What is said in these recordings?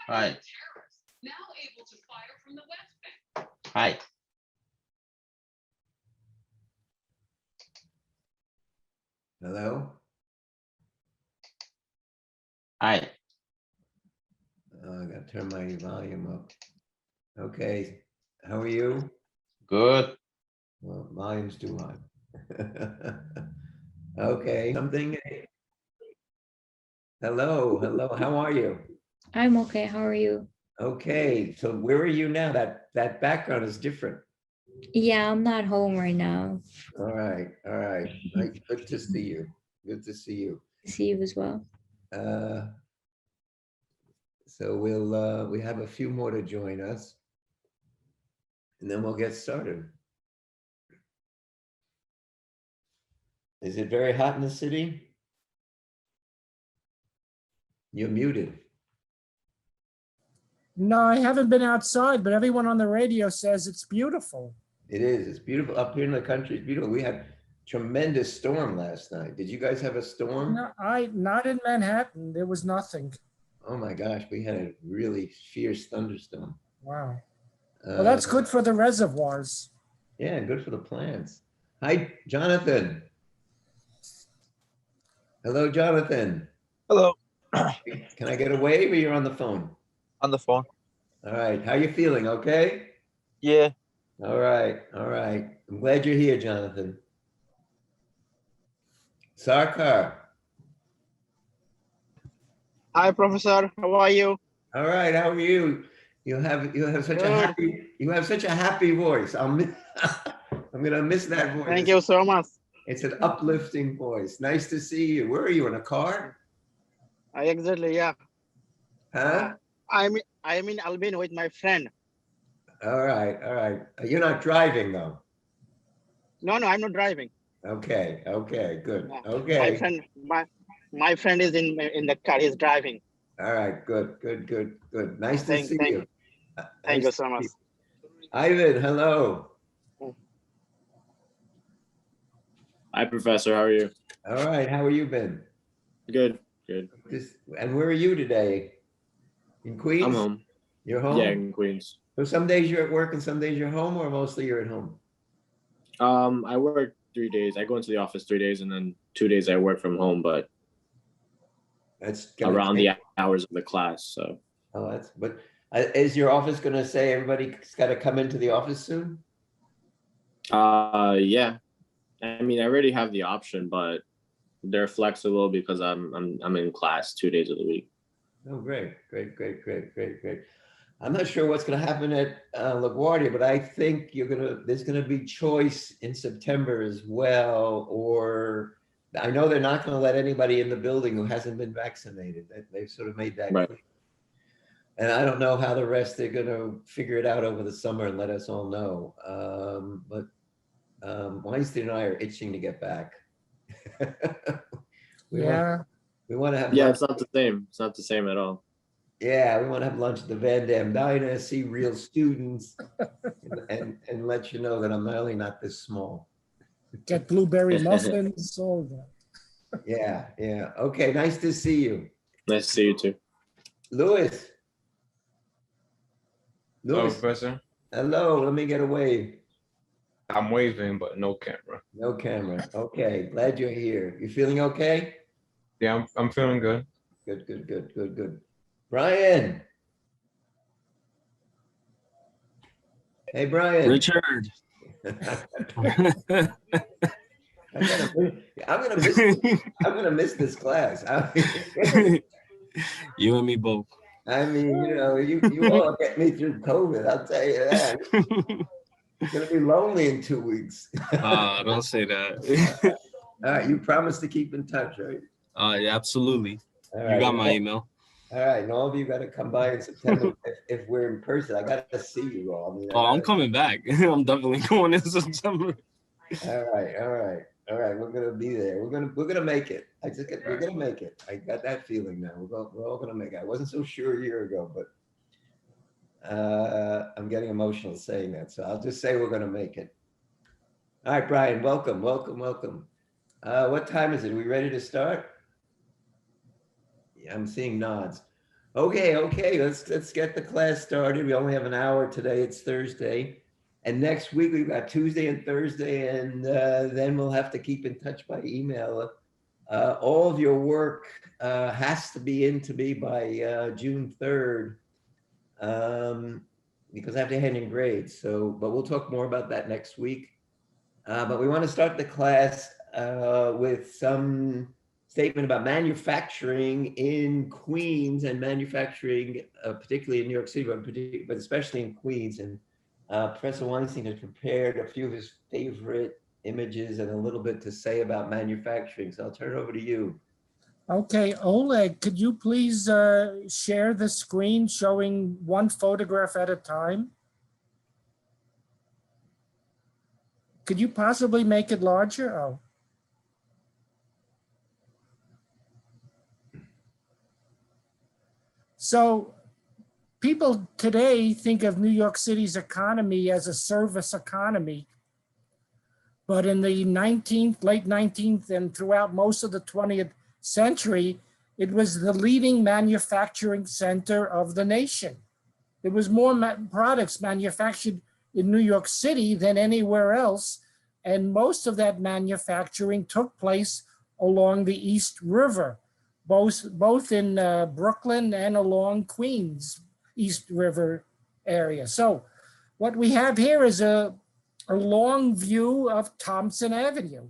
Hi. Hi. Hello? Hi. I gotta turn my volume up. Okay, how are you? Good. Well, volume's too high. Okay, something. Hello, how are you? I'm okay. How are you? Okay, so where are you now? That background is different. Yeah, I'm not home right now. All right. Good to see you. Good to see you. See you as well. So we have a few more to join us, and then we'll get started. Is it very hot in the city? You're muted. No, I haven't been outside, but everyone on the radio says it's beautiful. It is. It's beautiful up here in the country. It's beautiful. We had tremendous storm last night. Did you guys have a storm? No, not in Manhattan. There was nothing. Oh my gosh, we had a really fierce thunderstorm. Wow. Well, that's good for the reservoirs. Yeah, good for the plants. Hi, Jonathan. Hello, Jonathan. Hello. Can I get a wave or you're on the phone? On the phone. All right. How you feeling? Okay? Yeah. All right. I'm glad you're here, Jonathan. Sarkar. Hi, Professor. How are you? All right. How are you? You have such a happy voice. I'm gonna miss that voice. Thank you so much. It's an uplifting voice. Nice to see you. Where are you, in a car? Exactly, yeah. Huh? I'm in Albania with my friend. All right. You're not driving though. No, I'm not driving. Okay, good. Yeah. Okay. My friend is in the car. He's driving. All right, good. Nice to see you. Thank you so much. Ivan, hello. Hi, Professor. How are you? All right, how have you been? Good. And where are you today? In Queens? I'm home. You're home? Yeah, in Queens. So some days you're at work and some days you're home, or mostly you're at home? I work 3 days. I go into the office 3 days, and then 2 days I work from home, but that's around the hours of the class. So. Is your office going to say everybody's got to come into the office soon? Yeah. I mean, I already have the option, but they're flexible because I'm in class 2 days of the week. Oh, great. I'm not sure what's going to happen at LaGuardia, but I think there's going to be choice in September as well. Or I know they're not going to let anybody in the building who hasn't been vaccinated. They've sort of made that right. clear. And I don't know how the rest they're going to figure it out over the summer and let us all know. But Weinstein and I are itching to get back. we want to have. Yeah, it's not the same. It's not the same at all. Yeah, we want to have lunch at the Van Dam Diner, see real students, and let you know that I'm really not this small. Get blueberry muffins, all that. Yeah. Okay, nice to see you. Nice to see you too. Louis. Hello, Professor. Hello, let me get a wave. I'm waving, but no camera. No camera. Okay, glad you're here. You feeling okay? Yeah, I'm feeling good. Good. Brian. Hey, Brian. Richard. I'm gonna miss this class. You and me both. I mean, you all get me through COVID. I'll tell you that. It's gonna be lonely in 2 weeks. Don't say that. All right, you promised to keep in touch, right? Yeah, absolutely. Right. You got my email. All right, and all of you got to come by in September if we're in person. I got to see you all. I mean, I'm coming back. I'm definitely going in September. All right. We're gonna be there. We're gonna make it. We're gonna make it. I got that feeling now. We're all gonna make it. I wasn't so sure a year ago, but I'm getting emotional saying that. So I'll just say we're gonna make it. All right, Brian. Welcome. What time is it? Are we ready to start? Yeah, I'm seeing nods. Okay, let's get the class started. We only have an hour today. It's Thursday. And next week we've got Tuesday and Thursday, and then we'll have to keep in touch by email. All of your work has to be in to me by June 3rd, because I have to hand in grades. So, but we'll talk more about that next week. But we want to start the class with some statement about manufacturing in Queens and manufacturing, particularly in New York City, but especially in Queens. And Professor Weinstein has prepared a few of his favorite images and a little bit to say about manufacturing. So I'll turn it over to you. Okay, Oleg, could you please share the screen showing one photograph at a time? Could you possibly make it larger? Oh. So people today think of New York City's economy as a service economy. But in the 19th, late 19th, and throughout most of the 20th century, it was the leading manufacturing center of the nation. There was more products manufactured in New York City than anywhere else. And most of that manufacturing took place along the East River, both in Brooklyn and along Queens, East River area. So what we have here is a long view of Thompson Avenue.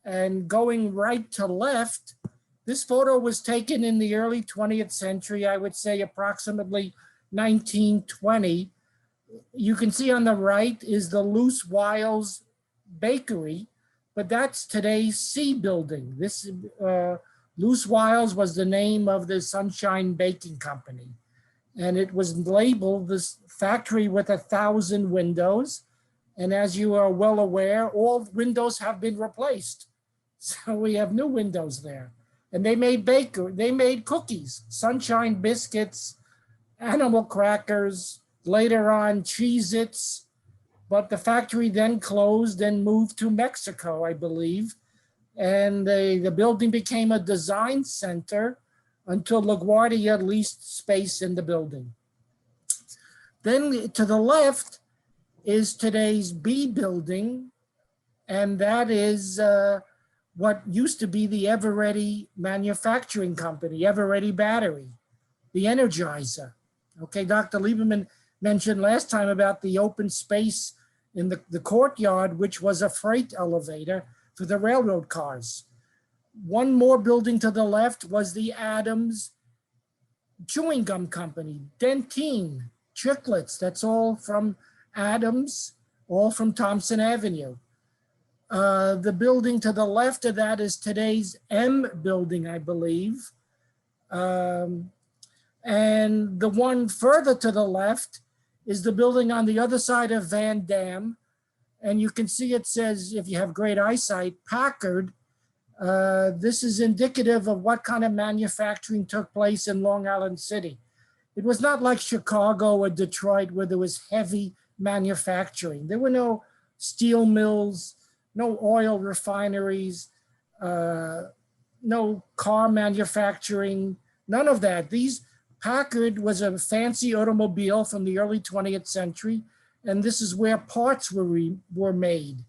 And going right to left, this photo was taken in the early 20th century, I would say approximately 1920. You can see on the right is the Loose Wiles Bakery, but that's today's C building. This Loose Wiles was the name of the Sunshine Baking Company. And it was labeled this factory with 1,000 windows. And as you are well aware, all windows have been replaced. So we have new windows there. And they made cookies, Sunshine biscuits, animal crackers, later on Cheez-Its. But the factory then closed and moved to Mexico, I believe. And the building became a design center until LaGuardia leased space in the building. Then to the left is today's B building, and that is what used to be the Eveready Manufacturing Company, Eveready Battery, the Energizer. Okay, Dr. Lieberman mentioned last time about the open space in the courtyard, which was a freight elevator for the railroad cars. One more building to the left was the Adams Chewing Gum Company, Dentine, Chiclets, that's all from Adams, all from Thompson Avenue. The building to the left of that is today's M building, I believe. And the one further to the left is the building on the other side of Van Dam. And you can see it says, if you have great eyesight, Packard. This is indicative of what kind of manufacturing took place in Long Island City. It was not like Chicago or Detroit where there was heavy manufacturing. There were no steel mills, no oil refineries, no car manufacturing, none of that. Packard was a fancy automobile from the early 20th century, and this is where parts were made,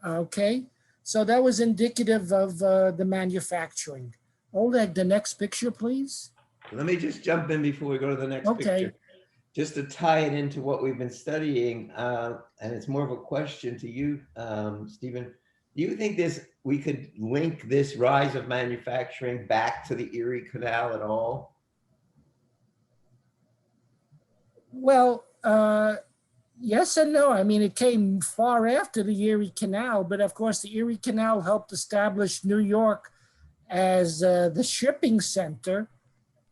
okay? So that was indicative of the manufacturing. Oleg, the next picture, please. Let me just jump in before we go to the next picture. Just to tie it into what we've been studying, and it's more of a question to you, Stephen. Do you think we could link this rise of manufacturing back to the Erie Canal at all? Well, yes and no. I mean, it came far after the Erie Canal, but of course the Erie Canal helped establish New York as the shipping center.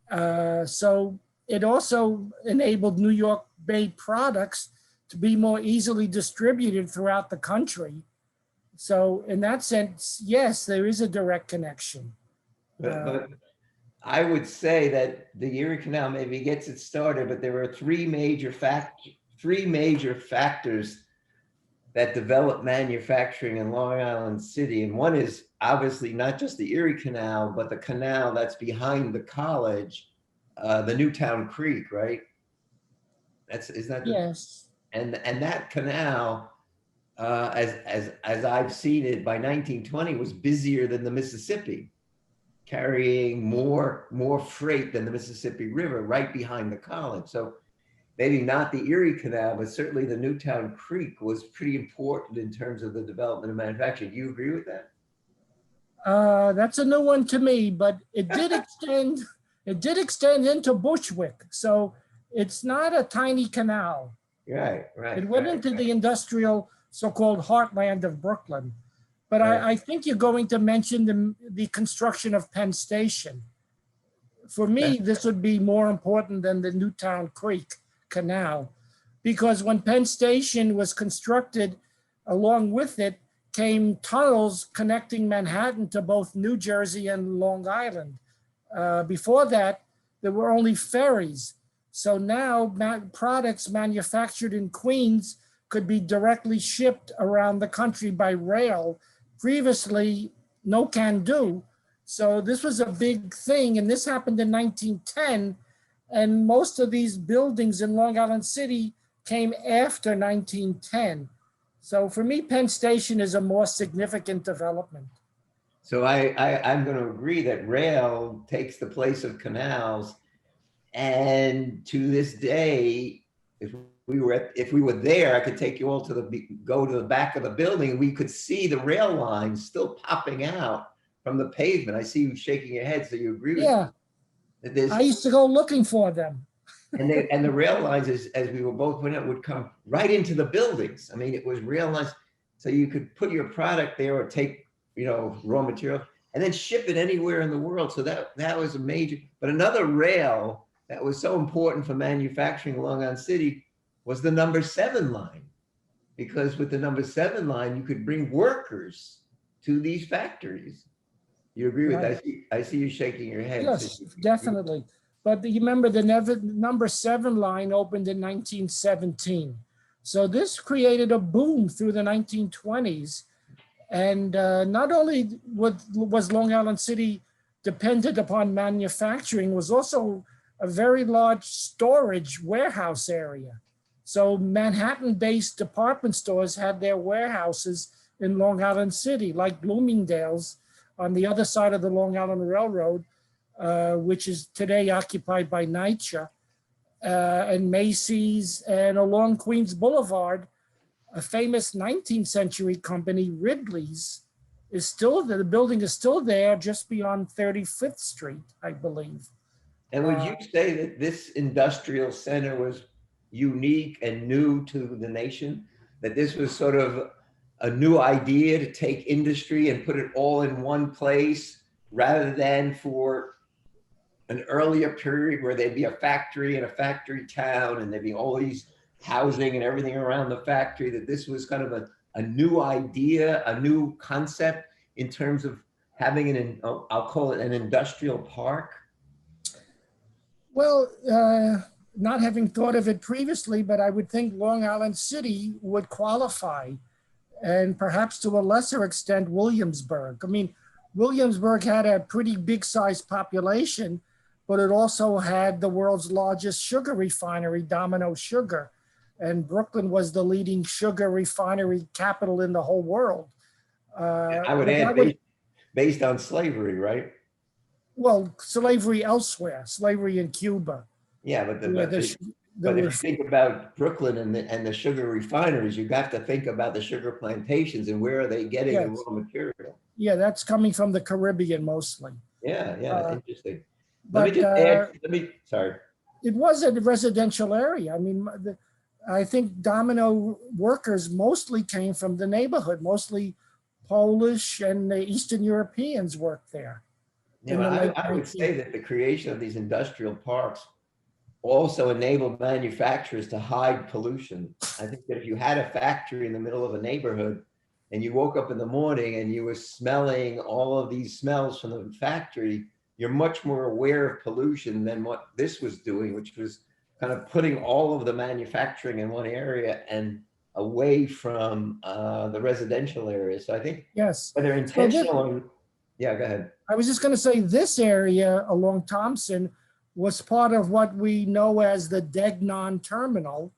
So it also enabled New York-made products to be more easily distributed throughout the country. So in that sense, yes, there is a direct connection. But I would say that the Erie Canal maybe gets it started, but there are three major factors that develop manufacturing in Long Island City. And one is obviously not just the Erie Canal, but the canal that's behind the college. the Newtown Creek, right? Isn't that the, Yes. and that canal, as I've seen it, by 1920 was busier than the Mississippi, carrying more freight than the Mississippi River right behind the college. So maybe not the Erie Canal, but certainly the Newtown Creek was pretty important in terms of the development of manufacturing. Do you agree with that? That's a new one to me, but it did extend. It did extend into Bushwick, so it's not a tiny canal. Right, right. It went right, into right. the industrial so-called heartland of Brooklyn. But Right. I think you're going to mention the construction of Penn Station. For me, this would be more important than the Newtown Creek Canal, because when Penn Station was constructed, along with it came tunnels connecting Manhattan to both New Jersey and Long Island. Before that, there were only ferries. So now products manufactured in Queens could be directly shipped around the country by rail. Previously, no can do. So this was a big thing. And this happened in 1910. And most of these buildings in Long Island City came after 1910. So for me, Penn Station is a more significant development. So I'm going to agree that rail takes the place of canals. And to this day, if we were there, I could take you all to go to the back of the building. We could see the rail lines still popping out from the pavement. I see you shaking your head, so you agree with Yeah, me. I used to go looking for them. And the rail lines, as we were both pointing out, would come right into the buildings. I mean, it was rail lines, so you could put your product there or take, raw material and then ship it anywhere in the world. So that was a major. But another rail that was so important for manufacturing in Long Island City was the number 7 line, because with the number 7 line, you could bring workers to these factories. You agree with Right. that? I see you shaking your head. Yes, So you- definitely. But you remember the number 7 line opened in 1917. So this created a boom through the 1920s. And not only was Long Island City dependent upon manufacturing, was also a very large storage warehouse area. So Manhattan-based department stores had their warehouses in Long Island City, like Bloomingdale's on the other side of the Long Island Railroad, which is today occupied by NYCHA, and Macy's, and along Queens Boulevard, a famous 19th century company, Ridley's, is still there. The building is still there just beyond 35th Street, I believe. And would you say that this industrial center was unique and new to the nation? That this was sort of a new idea to take industry and put it all in one place, rather than for an earlier period where there'd be a factory and a factory town and there'd be all these housing and everything around the factory, that this was kind of a new idea, a new concept in terms of having I'll call it an industrial park? Well, not having thought of it previously, but I would think Long Island City would qualify, and perhaps to a lesser extent, Williamsburg. I mean, Williamsburg had a pretty big sized population, but it also had the world's largest sugar refinery, Domino Sugar. And Brooklyn was the leading sugar refinery capital in the whole world. I would add, based on slavery, right? Well, slavery elsewhere, slavery in Cuba. Yeah, but if you think about Brooklyn and the sugar refineries, you have to think about the sugar plantations and where are they getting the raw material? Yeah, that's coming from the Caribbean mostly. Yeah, interesting. But sorry. It was a residential area. I mean, I think Domino workers mostly came from the neighborhood, mostly Polish and the Eastern Europeans worked there. Yeah, I would say that the creation of these industrial parks also enabled manufacturers to hide pollution. I think that if you had a factory in the middle of a neighborhood and you woke up in the morning and you were smelling all of these smells from the factory, you're much more aware of pollution than what this was doing, which was kind of putting all of the manufacturing in one area and away from the residential area. So I think whether intentional or, yeah, go ahead. I was just going to say this area along Thompson was part of what we know as the Degnon Terminal.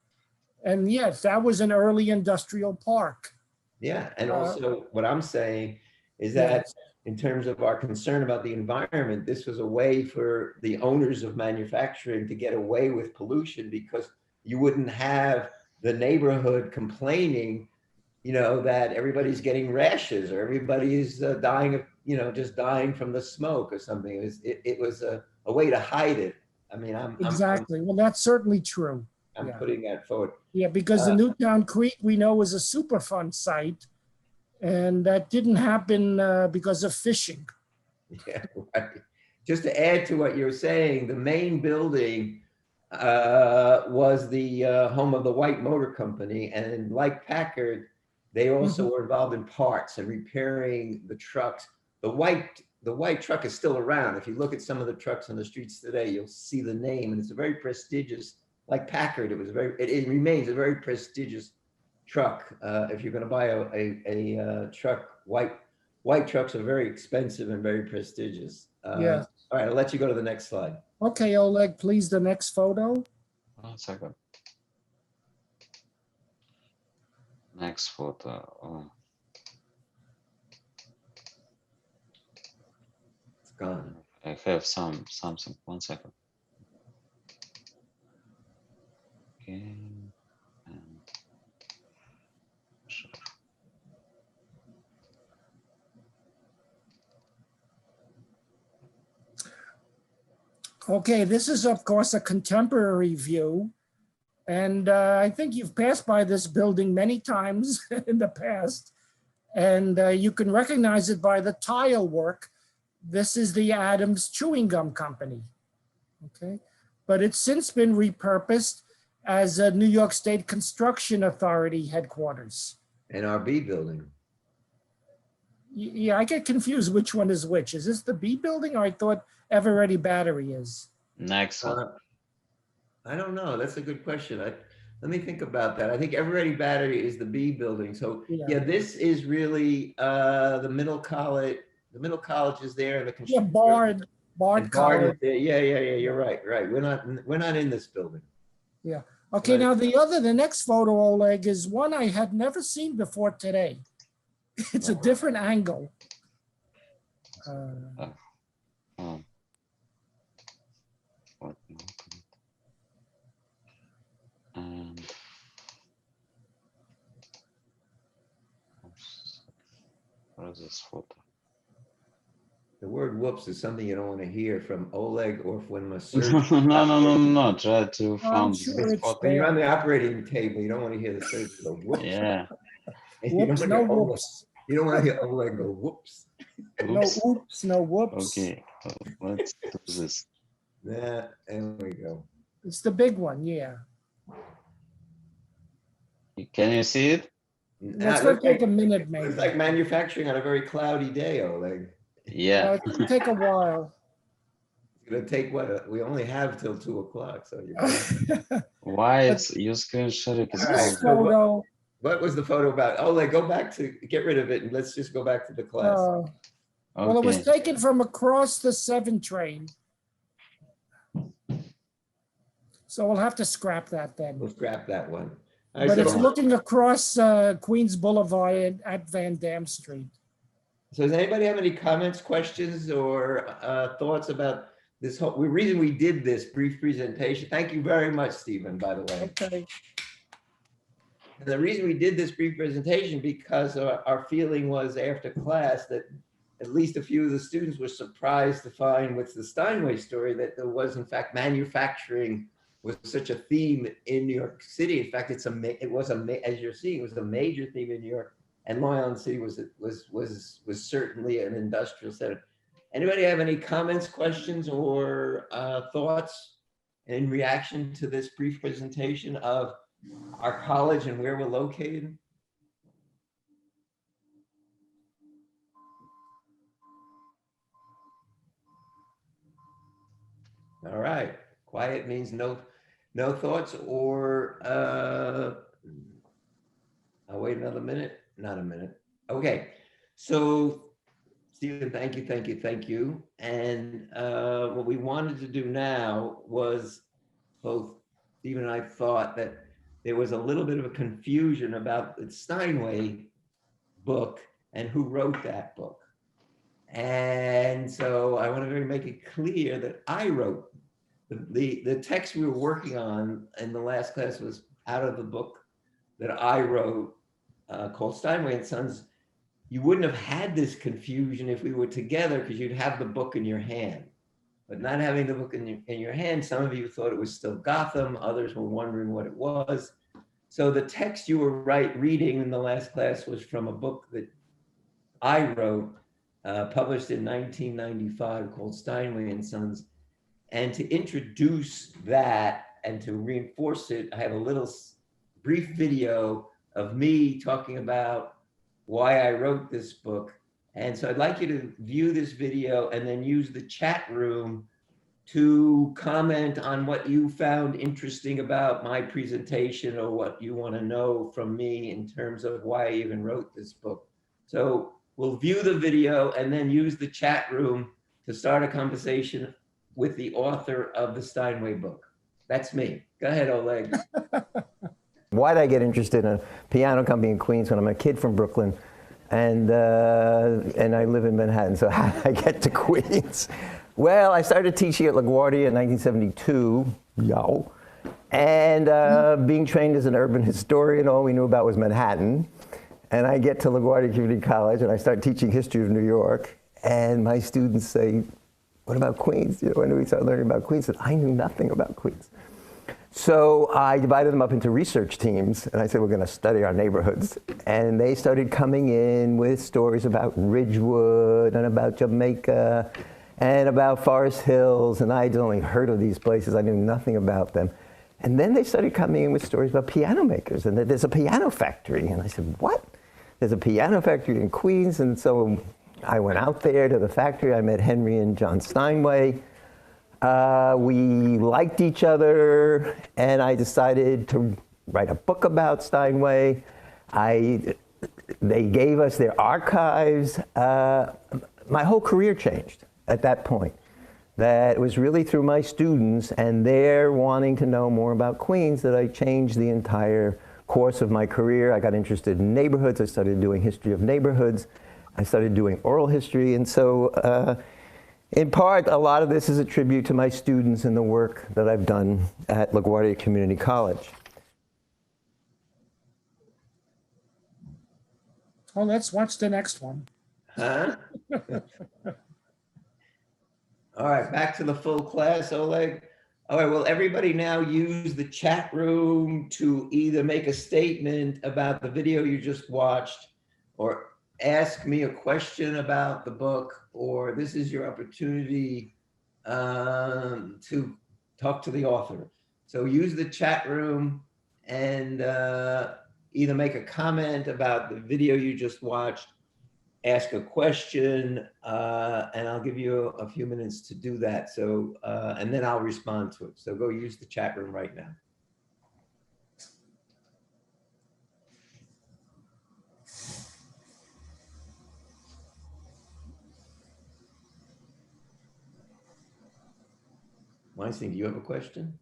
And yes, that was an early industrial park. Yeah, and Uh, also what I'm saying is Yeah. that in terms of our concern about the environment, this was a way for the owners of manufacturing to get away with pollution because you wouldn't have the neighborhood complaining, that everybody's getting rashes or everybody is dying of, just dying from the smoke or something. It was a way to hide it. I mean, Exactly. Well, that's certainly true. I'm Yeah. putting that forward. Yeah, because the Newtown Creek we know is a Superfund site, and that didn't happen because of fishing. Yeah, right. Just to add to what you're saying, the main building was the home of the White Motor Company, and like Packard, they also were involved in parts and repairing the trucks. The white truck is still around. If you look at some of the trucks on the streets today, you'll see the name, and it's a very prestigious. Like Packard, it remains a very prestigious truck. If you're going to buy a truck, white trucks are very expensive and very prestigious. Yeah. All right, I'll let you go to the next slide. Okay, Oleg, please, the next photo. 1 second. Next photo. Oh, It's gone. I have something. 1 second. Okay. And sure. Okay, this is, of course, a contemporary view. And I think you've passed by this building many times in the past. And you can recognize it by the tile work. This is the Adams Chewing Gum Company. Okay, but it's since been repurposed as a New York State Construction Authority headquarters. NRB building. Yeah, I get confused which one is which. Is this the B building, or I thought Eveready Battery is? Next one. I don't know. That's a good question. Let me think about that. I think Eveready Battery is the B building. So yeah, this is really the middle college. The middle college is there, and the Yeah, construction. Bard And College. is there. Yeah. You're right. We're not in this building. Yeah. Okay. Right. Now the next photo, Oleg, is one I had never seen before today. It's a different angle. What? And what is this photo? The word "whoops" is something you don't want to hear from Oleg or when No, surgeon. no. Try to find sure this it's photo. When you're on the operating table, you don't want to hear the surgeon go "whoops." Yeah. And you don't Whoops, want no to hear Oleg- whoops. You don't want to hear Oleg go "whoops." No Oops. oops, no whoops. Okay. Let's do this. There we go. It's the big one, yeah. Can you see it? Let's Looks go take a like- minute, maybe. It's like manufacturing on a very cloudy day, Oleg. Yeah. It's gonna take a while. It's gonna take what? We only have till 2 o'clock, so you're. Why it's your screen sharing is All right, This on? photo, What was the photo about? Oleg, go back to, get rid of it and let's just go back to the class. well, it was Okay. taken from across the 7 train. So we'll have to scrap that then. We'll scrap that one. All right, But it's so- looking across Queens Boulevard at Van Dam Street. So does anybody have any comments, questions, or thoughts about this whole, the reason we did this brief presentation? Thank you very much, Stephen, by the way. Okay. And the reason we did this brief presentation because our feeling was after class that at least a few of the students were surprised to find with the Steinway story that there was in fact manufacturing was such a theme in New York City. In fact, as you're seeing, it was a major theme in New York, and Long Island City was certainly an industrial center. Anybody have any comments, questions, or thoughts in reaction to this brief presentation of our college and where we're located? All right, quiet means no thoughts, or I'll wait another minute, not a minute. Okay, so Stephen, thank you, thank you, thank you. And what we wanted to do now was both Stephen and I thought that there was a little bit of a confusion about the Steinway book and who wrote that book. And so I want to make it clear that I wrote the text we were working on in the last class was out of the book that I wrote called Steinway and Sons. You wouldn't have had this confusion if we were together because you'd have the book in your hand. But not having the book in your hand, some of you thought it was still Gotham, others were wondering what it was. So the text you were reading in the last class was from a book that I wrote, published in 1995 called Steinway and Sons. And to introduce that and to reinforce it, I have a little brief video of me talking about why I wrote this book. And so I'd like you to view this video and then use the chat room to comment on what you found interesting about my presentation or what you want to know from me in terms of why I even wrote this book. So we'll view the video and then use the chat room to start a conversation with the author of the Steinway book. That's me. Go ahead, Oleg. Why did I get interested in a piano company in Queens when I'm a kid from Brooklyn? And I live in Manhattan, so how did I get to Queens? Well, I started teaching at LaGuardia in 1972, and being trained as an urban historian, all we knew about was Manhattan. And I get to LaGuardia Community College, and I start teaching history of New York, and my students say, what about Queens? You know, when do we start learning about Queens? And I knew nothing about Queens. So I divided them up into research teams, and I said, we're going to study our neighborhoods. And they started coming in with stories about Ridgewood and about Jamaica and about Forest Hills, and I'd only heard of these places. I knew nothing about them. And then they started coming in with stories about piano makers, and that there's a piano factory. And I said, what? There's a piano factory in Queens. And so I went out there to the factory. I met Henry and John Steinway. We liked each other, and I decided to write a book about Steinway. They gave us their archives. My whole career changed at that point. That it was really through my students and their wanting to know more about Queens that I changed the entire course of my career. I got interested in neighborhoods. I started doing history of neighborhoods. I started doing oral history, and so in part, a lot of this is a tribute to my students and the work that I've done at LaGuardia Community College. Oh, let's watch the next one. Huh? All right, back to the full class, Oleg. All right, well, everybody now use the chat room to either make a statement about the video you just watched or ask me a question about the book, or this is your opportunity to talk to the author. So use the chat room and either make a comment about the video you just watched, ask a question, and I'll give you a few minutes to do that. So, and then I'll respond to it. So go use the chat room right now. Weinstein, do you have a question?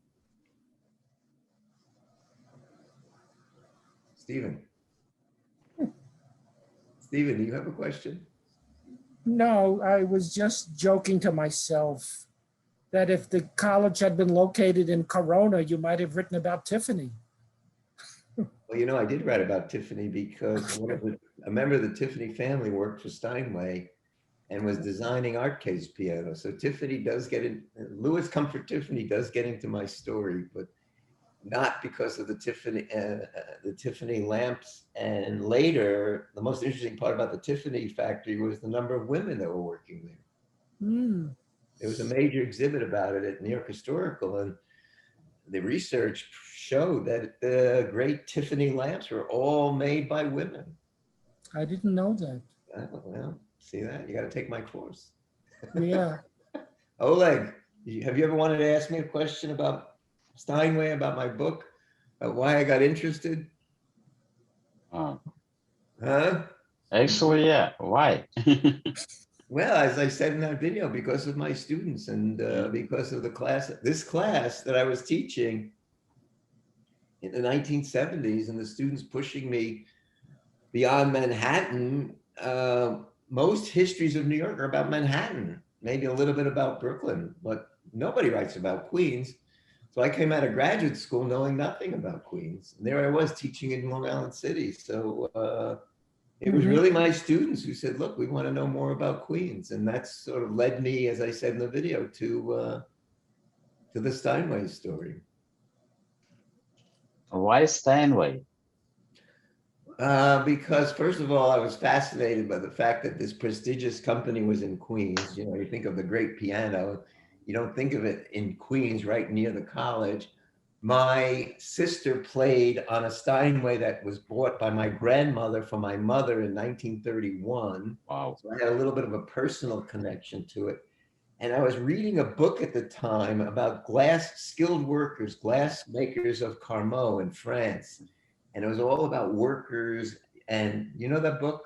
Stephen? Stephen, do you have a question? No, I was just joking to myself that if the college had been located in Corona, you might have written about Tiffany. Well, you know, I did write about Tiffany because a member of the Tiffany family worked for Steinway and was designing art case piano. So Tiffany does get in, Louis Comfort Tiffany does get into my story, but not because of the Tiffany lamps. And later, the most interesting part about the Tiffany factory was the number of women that were working there. Mm. There was a major exhibit about it at New York Historical, and the research showed that the great Tiffany lamps were all made by women. I didn't know that. Oh, well, see that? You got to take my course. Yeah. Oleg, have you ever wanted to ask me a question about Steinway, about my book, about why I got interested? Oh, Huh? actually, yeah. Why? Well, as I said in that video, because of my students and because of the class, this class that I was teaching in the 1970s, and the students pushing me beyond Manhattan. Most histories of New York are about Manhattan, maybe a little bit about Brooklyn, but nobody writes about Queens. So I came out of graduate school knowing nothing about Queens. And there I was teaching in Long Island City. So it was really my students who said, look, we want to know more about Queens. And that's sort of led me, as I said in the video, to the Steinway story. Why Steinway? Because first of all, I was fascinated by the fact that this prestigious company was in Queens. You know, you think of the great piano, you don't think of it in Queens, right near the college. My sister played on a Steinway that was bought by my grandmother for my mother in 1931. Wow. So I had a little bit of a personal connection to it. And I was reading a book at the time about skilled workers, glass makers of Carmaux in France. And it was all about workers. And you know that book,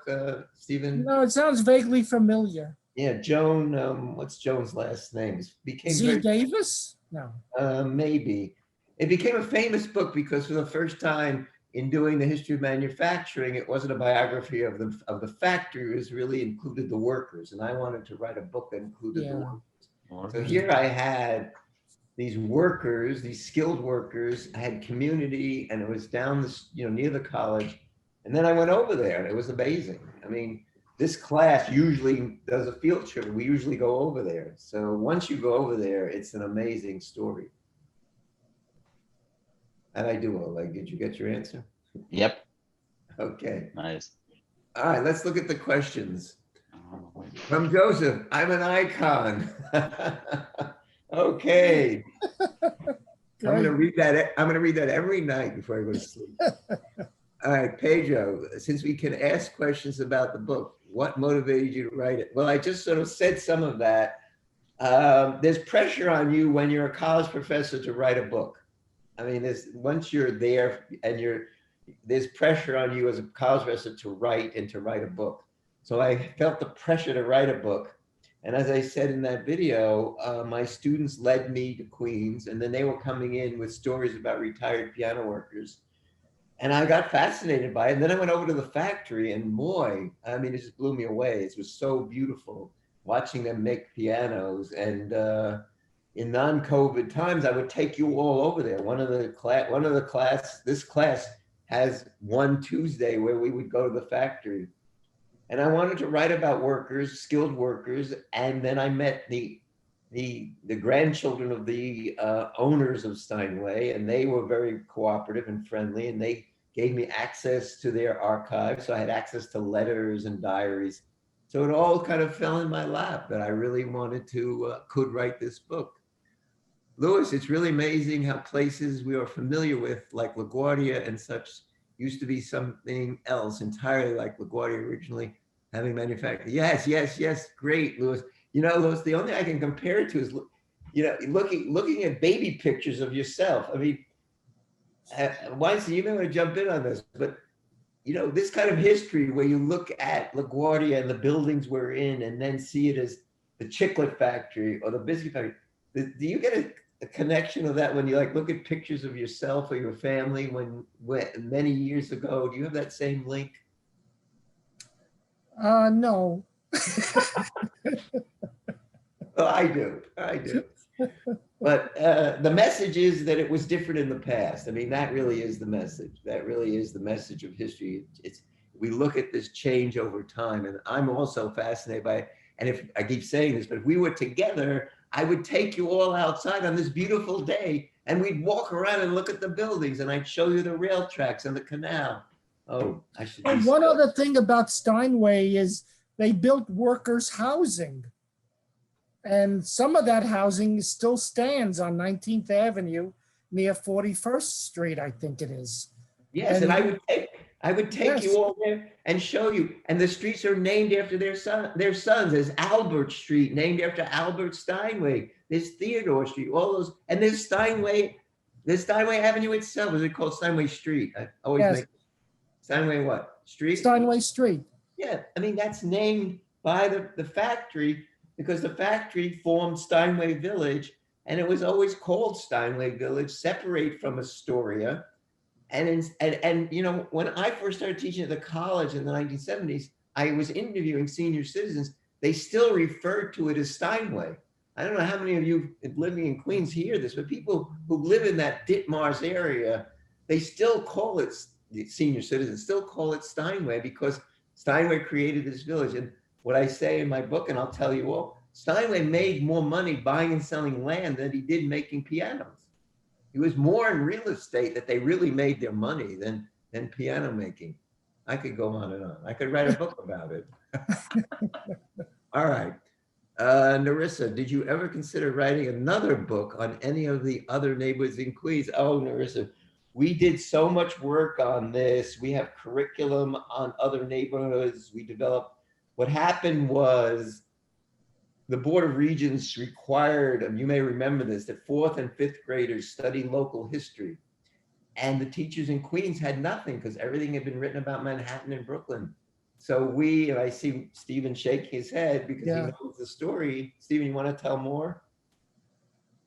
Stephen? No, it sounds vaguely familiar. Yeah, Joan, what's Joan's last name? It became Z. Davis? No. Maybe. It became a famous book because for the first time in doing the history of manufacturing, it wasn't a biography of the factory, it was really included the workers. And I wanted to write a book that included the workers. So here I had these workers, these skilled workers. I had community, and it was down this, near the college. And then I went over there, and it was amazing. I mean, this class usually does a field trip. We usually go over there. So once you go over there, it's an amazing story. How'd I do, Oleg? Did you get your answer? Yep. Okay. Nice. All right, let's look at the questions. From Joseph, I'm an icon. Okay. I'm gonna read that every night before I go to sleep. All right, Pedro, since we can ask questions about the book, what motivated you to write it? Well, I just sort of said some of that. There's pressure on you when you're a college professor to write a book. I mean, once you're there and there's pressure on you as a college professor to write a book. So I felt the pressure to write a book. And as I said in that video, my students led me to Queens, and then they were coming in with stories about retired piano workers. And I got fascinated by it. And then I went over to the factory, and boy, I mean, it just blew me away. It was so beautiful watching them make pianos. And in non-COVID times, I would take you all over there. This class has one Tuesday where we would go to the factory. And I wanted to write about workers, skilled workers. And then I met the grandchildren of the owners of Steinway, and they were very cooperative and friendly, and they gave me access to their archives. So I had access to letters and diaries. So it all kind of fell in my lap that I really could write this book. Louis, it's really amazing how places we are familiar with, like LaGuardia and such, used to be something else entirely, like LaGuardia originally having manufactured. Yes, great, Louis. Louis, the only thing I can compare it to is, looking at baby pictures of yourself. I mean, Weinstein, you may want to jump in on this, but this kind of history where you look at LaGuardia and the buildings we're in and then see it as the chiclet factory or the biscuit factory, do you get a connection of that when you look at pictures of yourself or your family when many years ago? Do you have that same link? No. Well, I do. But the message is that it was different in the past. I mean, that really is the message. That really is the message of history. We look at this change over time, and I'm also fascinated by it. And if I keep saying this, but if we were together, I would take you all outside on this beautiful day, and we'd walk around and look at the buildings, and I'd show you the rail tracks and the canal. Oh, I should. And one other thing about Steinway is they built workers' housing. And some of that housing still stands on 19th Avenue near 41st Street, I think it is. Yes, and I would take you all there and show you. And the streets are named after their sons. There's Albert Street, named after Albert Steinway. There's Theodore Street, all those. And there's Steinway Avenue itself. Is it called Steinway Street? I always make Steinway what? Street? Steinway Street. Yeah, I mean, that's named by the factory, because the factory formed Steinway Village, and it was always called Steinway Village, separate from Astoria. And you know, when I first started teaching at the college in the 1970s, I was interviewing senior citizens. They still referred to it as Steinway. I don't know how many of you living in Queens hear this, but people who live in that Ditmars area, they still call it, the senior citizens still call it Steinway, because Steinway created this village. And what I say in my book, and I'll tell you all, Steinway made more money buying and selling land than he did making pianos. It was more in real estate that they really made their money than piano making. I could go on and on. I could write a book about it. All right. Narissa, did you ever consider writing another book on any of the other neighborhoods in Queens? Oh, Narissa, we did so much work on this. We have curriculum on other neighborhoods. We developed, what happened was the Board of Regents required, you may remember this, that 4th and 5th graders study local history. And the teachers in Queens had nothing because everything had been written about Manhattan and Brooklyn. So we, and I see Stephen shaking his head because he knows the story. Stephen, you want to tell more?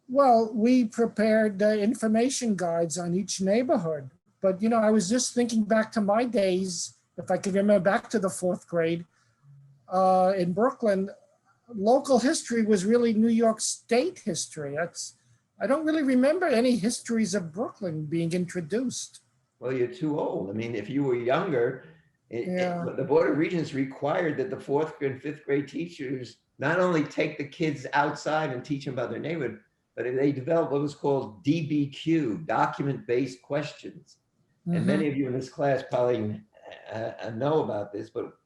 Well, we prepared information guides on each neighborhood. But, you know, I was just thinking back to my days, if I can remember back to the 4th grade, in Brooklyn, local history was really New York State history. I don't really remember any histories of Brooklyn being introduced. Well, you're too old. I mean, if you were younger, the Board of Regents required that the 4th and 5th grade teachers not only take the kids outside and teach them about their neighborhood, but they developed what was called DBQ, document-based questions. And many of you in this class probably know about this, but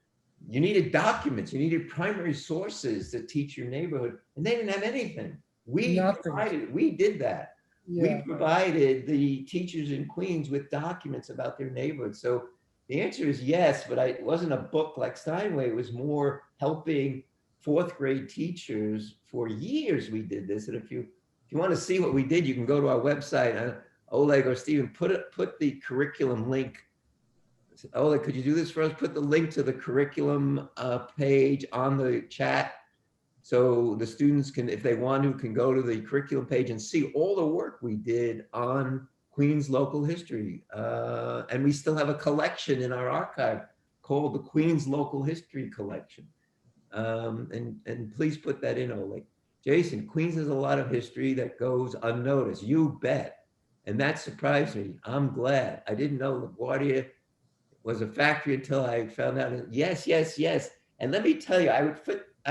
you needed documents, you needed primary sources to teach your neighborhood, and they didn't have anything. We did that. We provided the teachers in Queens with documents about their neighborhood. So the answer is yes, but it wasn't a book like Steinway. It was more helping 4th grade teachers. For years we did this. And if you want to see what we did, you can go to our website. Oleg or Stephen, put the curriculum link. Oleg, could you do this for us? Put the link to the curriculum page on the chat. So the students can, if they want to, can go to the curriculum page and see all the work we did on Queens local history. And we still have a collection in our archive called the Queens Local History Collection. And please put that in, Oleg. Jason, Queens has a lot of history that goes unnoticed. You bet. And that surprised me. I'm glad. I didn't know LaGuardia was a factory until I found out. Yes, yes, yes. And let me tell you, I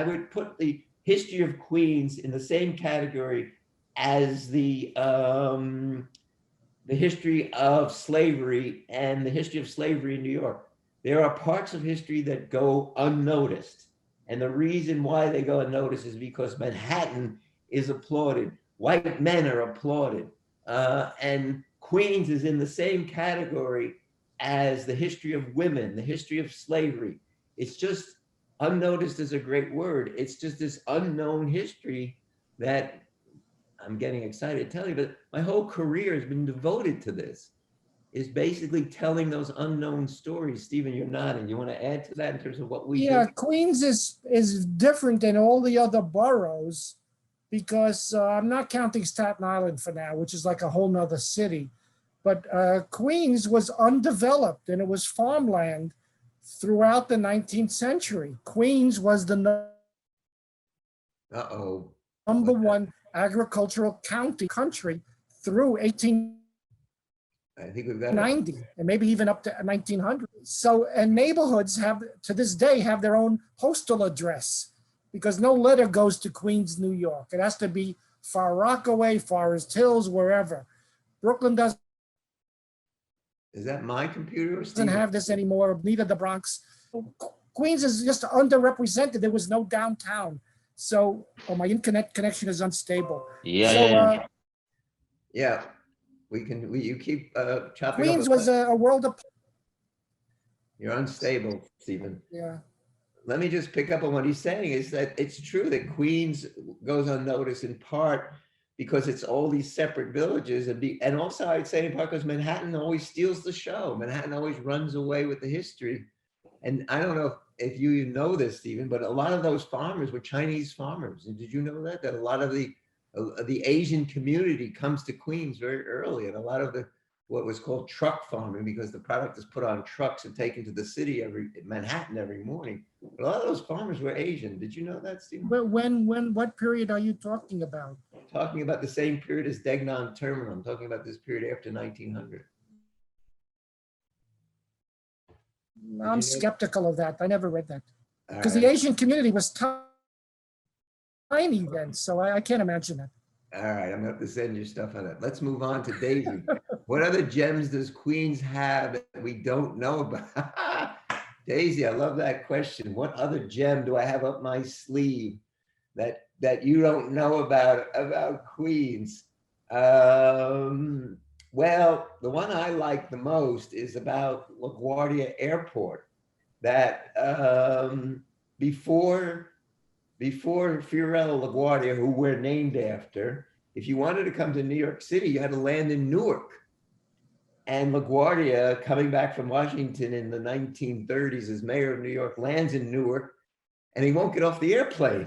would put the history of Queens in the same category as the history of slavery and the history of slavery in New York. There are parts of history that go unnoticed. And the reason why they go unnoticed is because Manhattan is applauded. White men are applauded. And Queens is in the same category as the history of women, the history of slavery. It's just, unnoticed is a great word. It's just this unknown history that I'm getting excited to tell you, but my whole career has been devoted to this, is basically telling those unknown stories. Stephen, you're nodding. You want to add to that in terms of what we do? Queens is different than all the other boroughs because I'm not counting Staten Island for now, which is like a whole nother city. But Queens was undeveloped and it was farmland throughout the 19th century. Queens was the number one agricultural country through 1890 and maybe even up to 1900. So, and neighborhoods have, to this day, have their own postal address because no letter goes to Queens, New York. It has to be Far Rockaway, Forest Hills, wherever. Brooklyn doesn't. Is that my computer? Doesn't have this anymore, neither the Bronx. Queens is just underrepresented. There was no downtown. So, my internet connection is unstable. Yeah. You keep chopping. Queens was a world of. You're unstable, Stephen. Yeah. Let me just pick up on what he's saying is that it's true that Queens goes unnoticed in part because it's all these separate villages, and also I'd say in part because Manhattan always steals the show. Manhattan always runs away with the history. And I don't know if you know this, Stephen, but a lot of those farmers were Chinese farmers. And did you know that? That a lot of the Asian community comes to Queens very early, and a lot of the what was called truck farming, because the product is put on trucks and taken to the city Manhattan every morning. But a lot of those farmers were Asian. Did you know that, Stephen? What period are you talking about? Talking about the same period as Degnan Terminal. I'm talking about this period after 1900. I'm skeptical of that. I never read that. All Because right. the Asian community was tiny then, so I can't imagine that. All right, I'm gonna have to send you stuff on that. Let's move on to Daisy. What other gems does Queens have that we don't know about? Daisy, I love that question. What other gem do I have up my sleeve that you don't know about Queens? Well, the one I like the most is about LaGuardia Airport. That before Fiorello LaGuardia, who we're named after, if you wanted to come to New York City, you had to land in Newark. And LaGuardia, coming back from Washington in the 1930s as mayor of New York, lands in Newark, and he won't get off the airplane.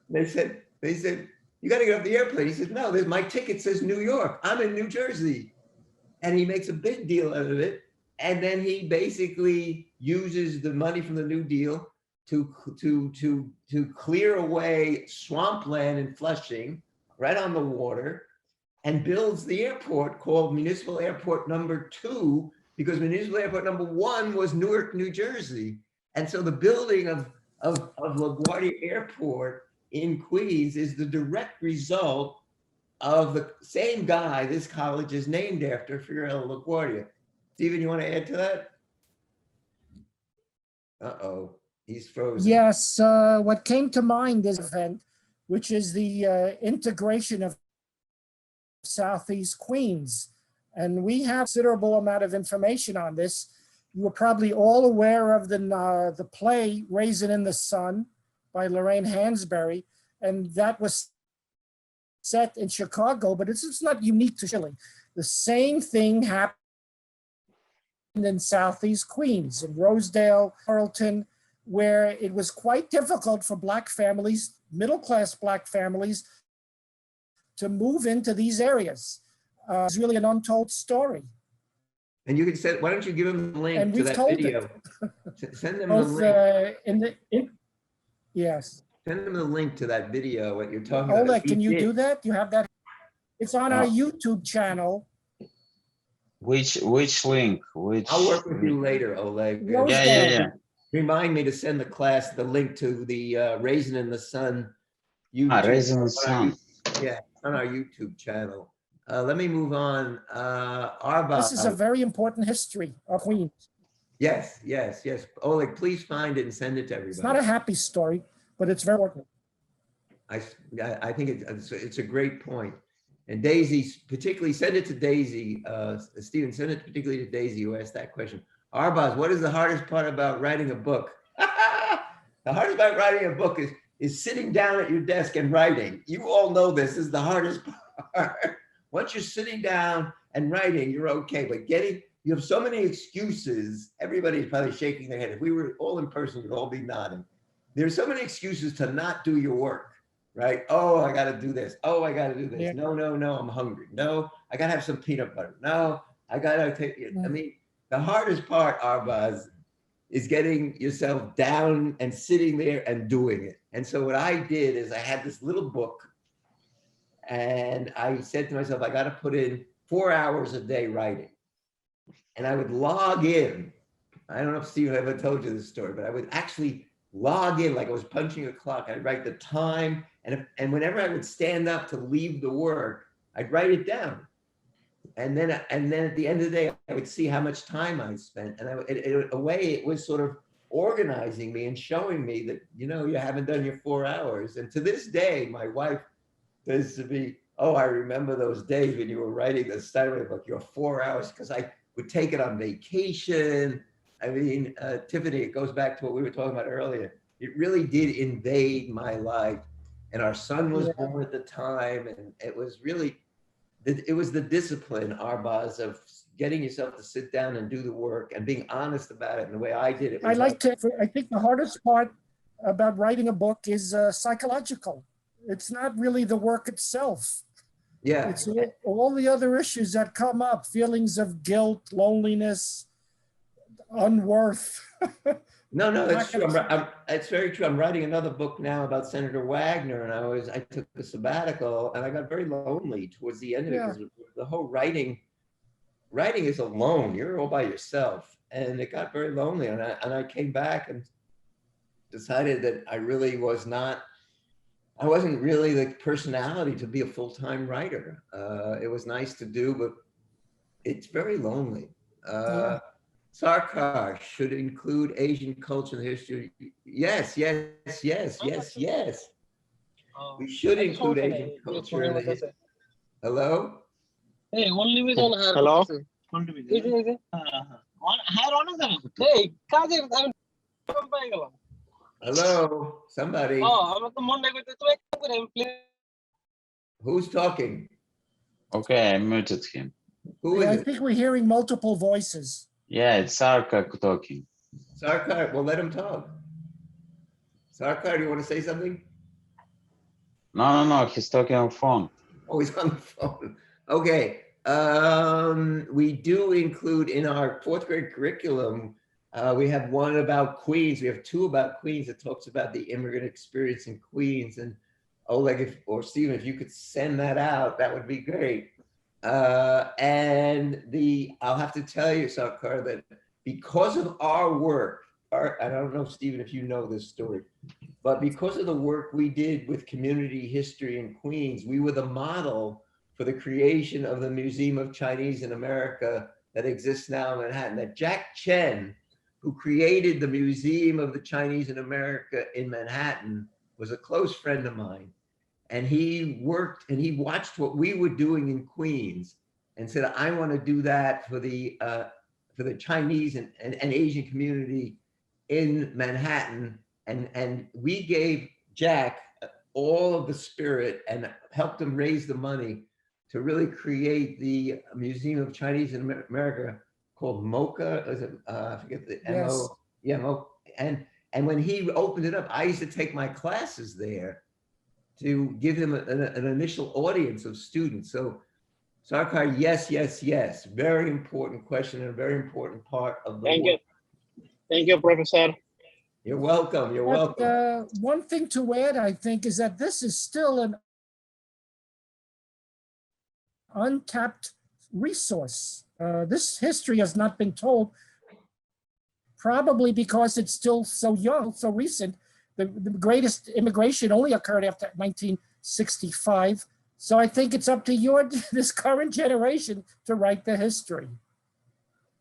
They said, you got to get off the airplane. He said, no, my ticket says New York. I'm in New Jersey. And he makes a big deal out of it. And then he basically uses the money from the New Deal to clear away swampland in Flushing, right on the water, and builds the airport called Municipal Airport Number 2, because Municipal Airport Number 1 was Newark, New Jersey. And so the building of LaGuardia Airport in Queens is the direct result of the same guy this college is named after, Fiorello LaGuardia. Stephen, you want to add to that? Uh-oh. He's frozen. Yes, what came to mind is event, which is the integration of Southeast Queens. And we have considerable amount of information on this. You were probably all aware of the play Raisin in the Sun by Lorraine Hansberry, and that was set in Chicago, but it's not unique to Chile. The same thing happened in Southeast Queens, in Rosedale, Carlton, where it was quite difficult for Black families, middle-class Black families, to move into these areas. It's really an untold story. And you can send, why don't you give him the link And to we've that told video? Send them the Both link. yes. Send them the link to that video, what you're talking about. Oleg, can you do that? You have that? It's on our YouTube channel. Which link? Which? I'll work with you later, Oleg. Yeah. Remind me to send the class the link to the Raisin in the Sun YouTube. Raisin in the Sun. Yeah, on our YouTube channel. Let me move on. Arba. This is a very important history of Queens. Yes. Oleg, please find it and send it to everybody. It's not a happy story, but it's very important. I think it's a great point. And Daisy, particularly send it to Daisy. Stephen, send it particularly to Daisy who asked that question. Arbaz, what is the hardest part about writing a book? The hardest part writing a book is sitting down at your desk and writing. You all know this is the hardest part. Once you're sitting down and writing, you're okay. But you have so many excuses. Everybody's probably shaking their head. If we were all in person, we'd all be nodding. There's so many excuses to not do your work, right? Oh, I got to do this. Oh, I got to do this. Yeah. No, I'm hungry. No, I got to have some peanut butter. No, I got to take it. I mean, the hardest part, Arbaz, is getting yourself down and sitting there and doing it. And so what I did is I had this little book and I said to myself, I got to put in 4 hours a day writing. And I would log in. I don't know if Steve ever told you this story, but I would actually log in like I was punching a clock. I'd write the time. And whenever I would stand up to leave the work, I'd write it down. And then at the end of the day, I would see how much time I spent. And in a way, it was sort of organizing me and showing me that, you haven't done your 4 hours. And to this day, my wife says to me, oh, I remember those days when you were writing the Steinway book, your 4 hours, because I would take it on vacation. I mean, Tiffany, it goes back to what we were talking about earlier. It really did invade my life. And our son was born at the time. And it was really it was the discipline, Arbaz, of getting yourself to sit down and do the work and being honest about it. And the way I did it I was like to, I think the hardest part about writing a book is psychological. It's not really the work itself. yeah. It's all the other issues that come up, feelings of guilt, loneliness, unworth. No, Not that's true. gonna- It's very true. I'm writing another book now about Senator Wagner, and I took a sabbatical, and I got very lonely towards the end of it Yeah. because the whole writing is alone. You're all by yourself, and it got very lonely. And I came back and decided that I wasn't really the personality to be a full-time writer. It was nice to do, but it's very lonely. Yeah. Sarkar should include Asian culture and history. Yes. We should include Asian culture in the history. Hello? Hello? Hello? Somebody? Who's talking? Okay, I muted him. Who Yeah, I is it? think we're hearing multiple voices. Yeah, it's Sarka talking. Sarkar, well, let him talk. Sarkar, do you want to say something? No, he's talking on phone. Oh, he's on the phone. Okay. We do include in our fourth grade curriculum, we have one about Queens. We have two about Queens that talks about the immigrant experience in Queens. And Oleg or Stephen, if you could send that out, that would be great. And I'll have to tell you, Sarkar, that because of our work, I don't know, Stephen, if you know this story, but because of the work we did with community history in Queens, we were the model for the creation of the Museum of Chinese in America that exists now in Manhattan. That Jack Chen, who created the Museum of the Chinese in America in Manhattan, was a close friend of mine. And he worked and he watched what we were doing in Queens and said, I want to do that for the Chinese and Asian community in Manhattan. And we gave Jack all of the spirit and helped him raise the money to really create the Museum of Chinese in America called MoCA. Is it, I forget the Yes. MO. Yeah, MoCA. And when he opened it up, I used to take my classes there to give him an initial audience of students. So Sarkar, yes. Very important question and a very important part of the Thank work. you. Thank you, Professor. You're welcome. You're But, welcome. one thing to add, I think, is that this is still an untapped resource. This history has not been told, probably because it's still so young, so recent. The greatest immigration only occurred after 1965. So I think it's up to this current generation to write the history.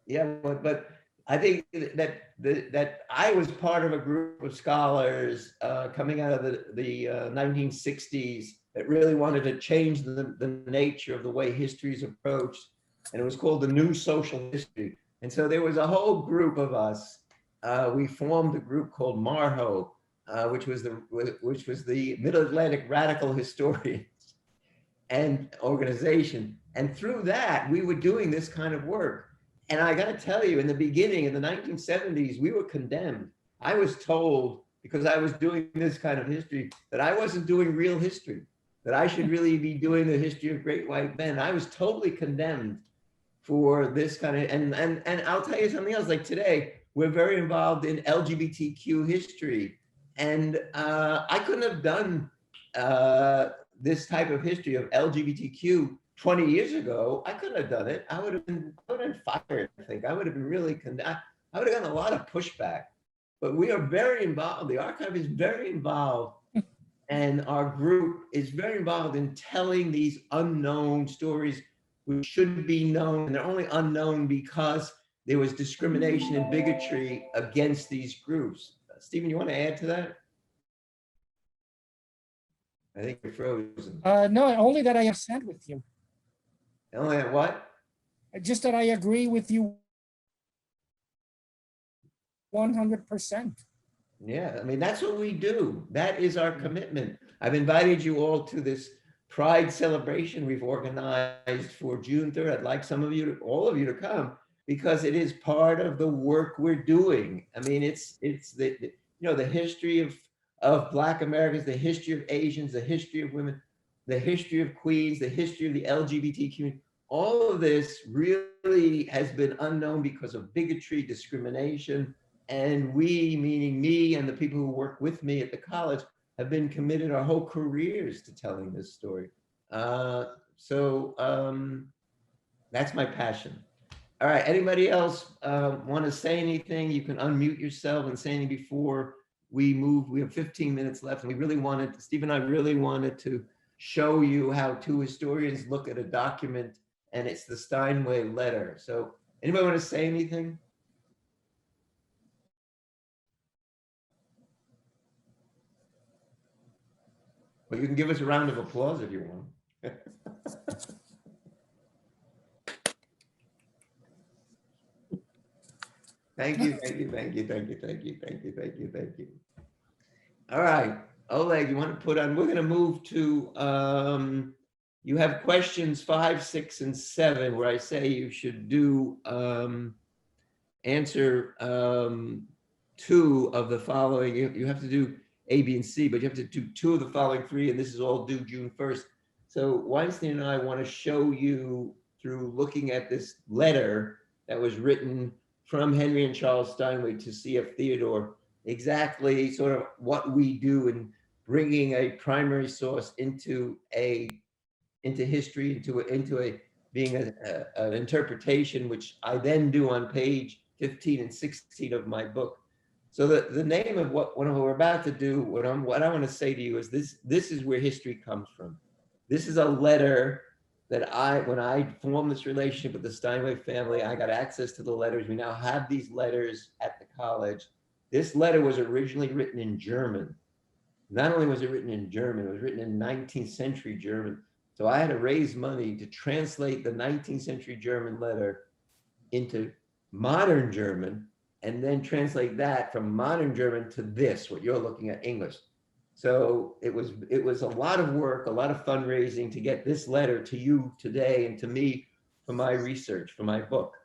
Yeah, but I think that I was part of a group of scholars coming out of the 1960s that really wanted to change the nature of the way history is approached. And it was called the New Social History. And so there was a whole group of us. We formed a group called MARHO, which was the Mid-Atlantic Radical Historians and organization. And through that, we were doing this kind of work. And I got to tell you, in the beginning, in the 1970s, we were condemned. I was told, because I was doing this kind of history, that I wasn't doing real history, that I should really be doing the history of great white men. I was totally condemned for this kind of, and I'll tell you something else, like today, we're very involved in LGBTQ history. And I couldn't have done this type of history of LGBTQ 20 years ago. I couldn't have done it. I would have been fired, I think. I would have been really, I would have gotten a lot of pushback. But we are very involved. The archive is very involved. And our group is very involved in telling these unknown stories which should be known. And they're only unknown because there was discrimination and bigotry against these groups. Stephen, you want to add to that? I think you're frozen. No, only that I have said with you. Only at what? Just that I agree with you 100%. Yeah, I mean, that's what we do. That is our commitment. I've invited you all to this Pride celebration we've organized for June 3rd. I'd like some of you, all of you to come, because it is part of the work we're doing. I mean, it's the the history of Black Americans, the history of Asians, the history of women, the history of Queens, the history of the LGBT community. All of this really has been unknown because of bigotry, discrimination, and we, meaning me and the people who work with me at the college, have been committed our whole careers to telling this story. That's my passion. All right, anybody else want to say anything? You can unmute yourself and say anything before we move. We have 15 minutes left, and we really wanted, Steve and I really wanted to show you how two historians look at a document, and it's the Steinway letter. So anybody want to say anything? Well, you can give us a round of applause if you want. Thank you, thank you, thank you, thank you, thank you, thank you, thank you, thank you. All right, Oleg, you want to put on, we're going to move to, you have questions 5, 6, and 7, where I say you should do answer 2 of the following. You have to do A, B, and C, but you have to do 2 of the following 3, and this is all due June 1st. So Weinstein and I want to show you, through looking at this letter that was written from Henry and Charles Steinway to C.F. Theodore, exactly sort of what we do in bringing a primary source into history, into being an interpretation, which I then do on page 15 and 16 of my book. So the name of what we're about to do, what I want to say to you is this is where history comes from. This is a letter that when I formed this relationship with the Steinway family, I got access to the letters. We now have these letters at the college. This letter was originally written in German. Not only was it written in German, it was written in 19th century German. So I had to raise money to translate the 19th century German letter into modern German, and then translate that from modern German to this, what you're looking at, English. So it was a lot of work, a lot of fundraising to get this letter to you today and to me for my research, for my book.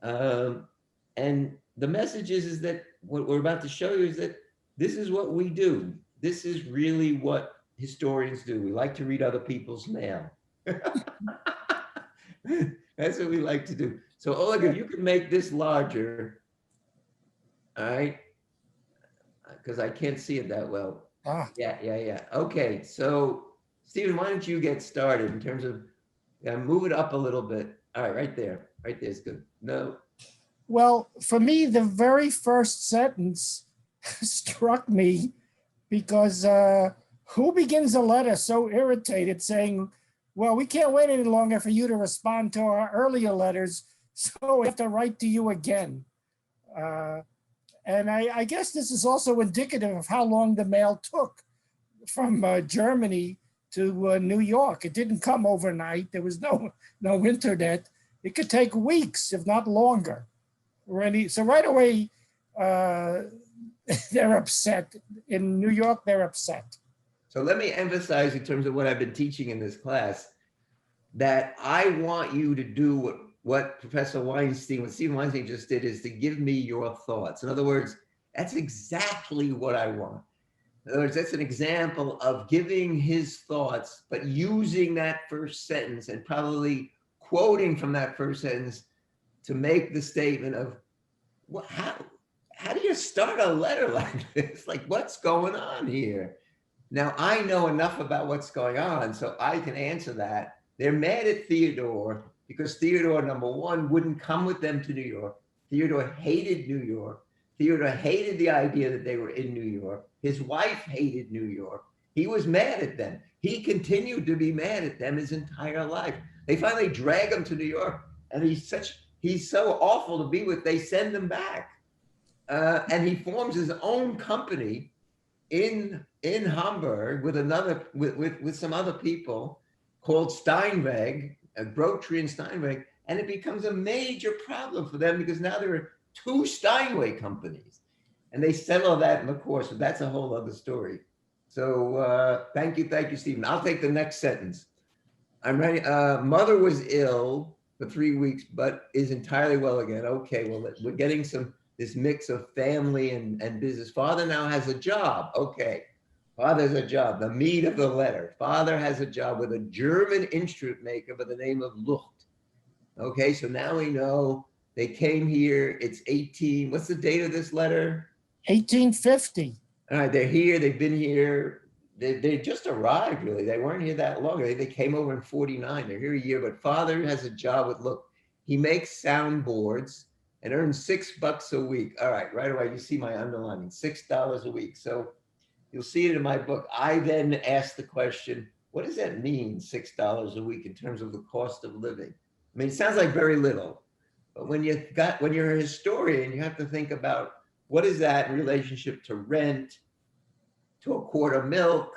And the message is that what we're about to show you is that this is what we do. This is really what historians do. We like to read other people's mail. That's what we like to do. So Oleg, if you can make this larger, all right, because I can't see it that well. Yeah. Okay, so Stephen, why don't you get started in terms of, move it up a little bit. All right, right there is good. No. Well, for me, the very first sentence struck me because who begins a letter so irritated saying, well, we can't wait any longer for you to respond to our earlier letters, so we have to write to you again. And I guess this is also indicative of how long the mail took from Germany to New York. It didn't come overnight. There was no internet. It could take weeks, if not longer. So right away, they're upset. In New York, they're upset. So let me emphasize in terms of what I've been teaching in this class, that I want you to do what Professor Weinstein, what Stephen Weinstein just did, is to give me your thoughts. In other words, that's exactly what I want. In other words, that's an example of giving his thoughts, but using that first sentence and probably quoting from that first sentence to make the statement of, well, how do you start a letter like this? Like, what's going on here? Now, I know enough about what's going on, so I can answer that. They're mad at Theodore because Theodore, number one, wouldn't come with them to New York. Theodore hated New York. Theodore hated the idea that they were in New York. His wife hated New York. He was mad at them. He continued to be mad at them his entire life. They finally drag him to New York, and he's so awful to be with, they send him back. And he forms his own company in Hamburg with some other people called Steinway, Grocery and Steinway, and it becomes a major problem for them because now there are 2 Steinway companies, and they settle that in the course, but that's a whole other story. So thank you, Stephen. I'll take the next sentence. I'm ready. Mother was ill for 3 weeks, but is entirely well again. Okay, well, we're getting this mix of family and business. Father now has a job. Okay, father has a job. The meat of the letter. Father has a job with a German instrument maker by the name of Lucht. Okay, so now we know they came here. It's 18. What's the date of this letter? 1850. All right, they're here. They've been here. They just arrived, really. They weren't here that long. They came over in 49. They're here a year, but father has a job with, look, he makes soundboards and earns $6 a week. All right, right away, you see my underlining, $6 a week. So you'll see it in my book. I then asked the question, what does that mean, $6 a week in terms of the cost of living? I mean, it sounds like very little, but when you're a historian, you have to think about what is that in relationship to rent, to a quart of milk,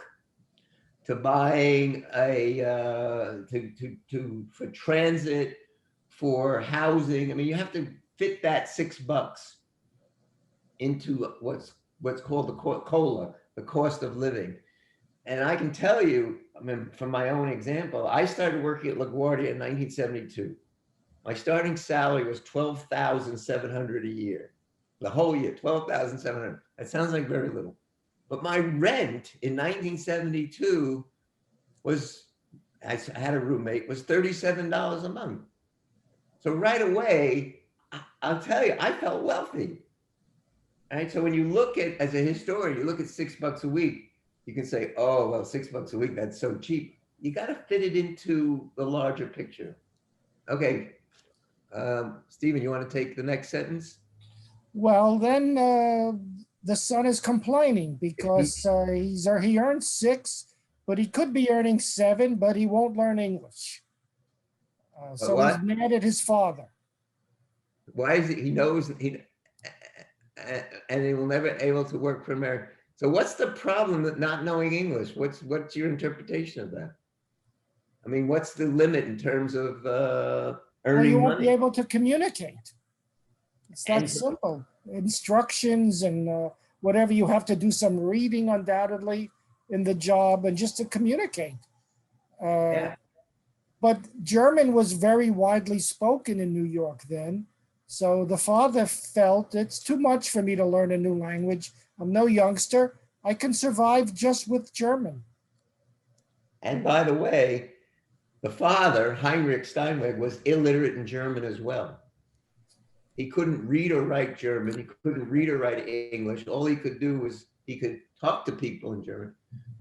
to buying for transit, for housing. I mean, you have to fit that $6 into what's called the COLA, the cost of living. And I can tell you, I mean, from my own example, I started working at LaGuardia in 1972. My starting salary was $12,700 a year, the whole year, $12,700. That sounds like very little. But my rent in 1972 was, I had a roommate, was $37 a month. So right away, I'll tell you, I felt wealthy. All right, so when you look at, as a historian, you look at $6 a week, you can say, oh, well, $6 a week, that's so cheap. You got to fit it into the larger picture. Okay, Stephen, you want to take the next sentence? Well, then the son is complaining because he earns 6, but he could be earning 7, but he won't learn English. So he's mad at his father. Why is it? He knows that and he will never able to work for America. So what's the problem with not knowing English? What's your interpretation of that? I mean, what's the limit in terms of earning you won't money? be able to communicate. It's that simple. Instructions and whatever, you have to do some reading undoubtedly in the job and just to communicate. But German was very widely spoken in New York then. So the father felt it's too much for me to learn a new language. I'm no youngster. I can survive just with German. And by the way, the father, Heinrich Steinway, was illiterate in German as well. He couldn't read or write German. He couldn't read or write English. All he could do was he could talk to people in German.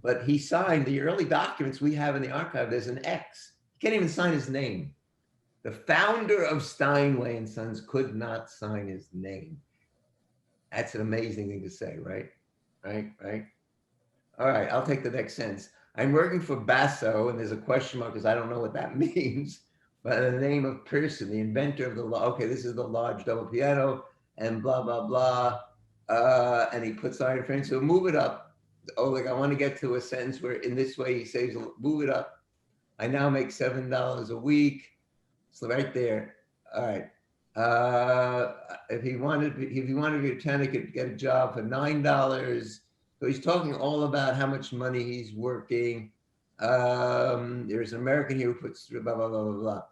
But he signed the early documents we have in the archive. There's an X. He can't even sign his name. The founder of Steinway and Sons could not sign his name. That's an amazing thing to say, right? Right. All right, I'll take the next sentence. I'm working for Basso, and there's a question mark because I don't know what that means. By the name of Pearson, the inventor of the okay, this is the large double piano, and blah blah blah. And he puts iron frame. So move it up. Oh, like I want to get to a sentence where in this way he says, move it up. I now make $7 a week. So right there. All right. If he wanted to be a tenant, he could get a job for $9. So he's talking all about how much money he's working. There's an American here who puts blah, blah, blah, blah,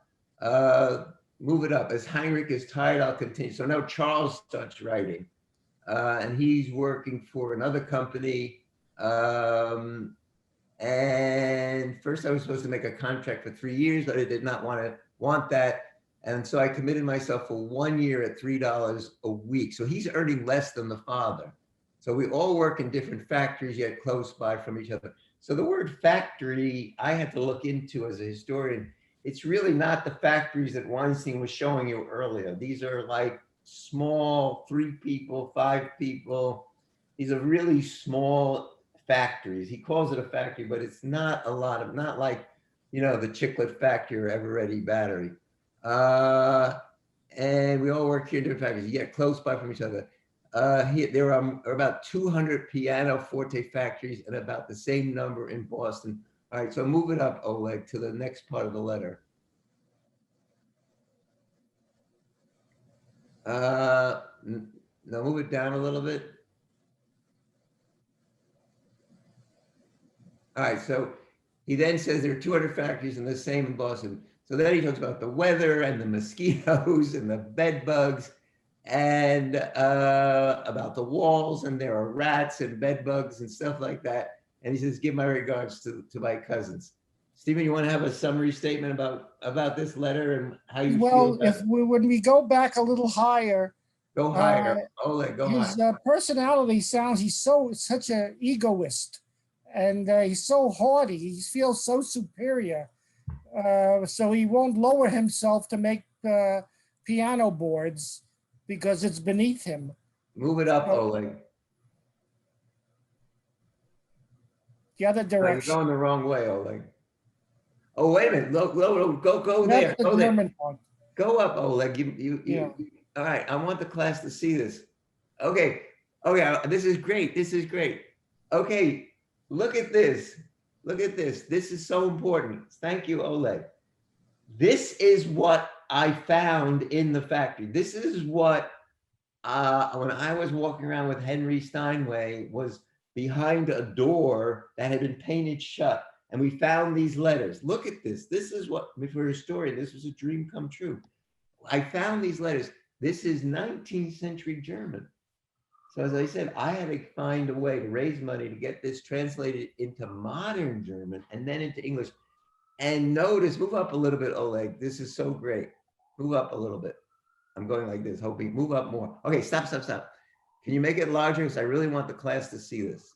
blah. Move it up. As Heinrich is tired, I'll continue. So now Charles starts writing. And he's working for another company. And first I was supposed to make a contract for 3 years, but I did not want that. And so I committed myself for 1 year at $3 a week. So he's earning less than the father. So we all work in different factories, yet close by from each other. So the word factory, I had to look into as a historian. It's really not the factories that Weinstein was showing you earlier. These are like small 3 people, 5 people. These are really small factories. He calls it a factory, but it's not not like, the Chiclet factory or Eveready battery. And we all work here in different factories. You get close by from each other. There are about 200 pianoforte factories and about the same number in Boston. All right, so move it up, Oleg, to the next part of the letter. No, move it down a little bit. All right, so he then says there are 200 factories and the same in Boston. So then he talks about the weather and the mosquitoes and the bed bugs and about the walls, and there are rats and bed bugs and stuff like that. And he says, give my regards to my cousins. Stephen, you want to have a summary statement about this letter and how you feel Well, about it? when we go back a little higher, Go higher. Oleg, go his higher. personality sounds, he's such an egoist, and he's so haughty. He feels so superior, so he won't lower himself to make piano boards because it's beneath him. Move it up, Oleg. The other No, you're direction. going the wrong way, Oleg. Oh, wait a minute. Look, go there. That's the Go there. German one. Go up, Oleg. Yeah. All right. I want the class to see this. Okay. Okay. This is great. This is great. Okay. Look at this. Look at this. This is so important. Thank you, Oleg. This is what I found in the factory. This is what, when I was walking around with Henry Steinway, was behind a door that had been painted shut. And we found these letters. Look at this. This is what, for a historian, this was a dream come true. I found these letters. This is 19th century German. So as I said, I had to find a way to raise money to get this translated into modern German and then into English. And notice, move up a little bit, Oleg. This is so great. Move up a little bit. I'm going like this, hoping, move up more. Okay, stop. Can you make it larger? Because I really want the class to see this.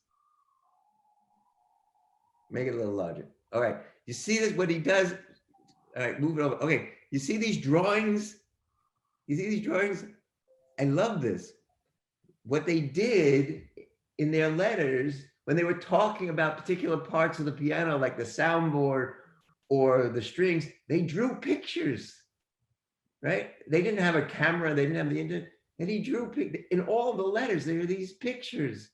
Make it a little larger. All right, you see this, what he does? All right, move it over. Okay, you see these drawings? You see these drawings? I love this. What they did in their letters, when they were talking about particular parts of the piano, like the soundboard or the strings, they drew pictures, right? They didn't have a camera, they didn't have the internet, and he drew, in all the letters, there are these pictures.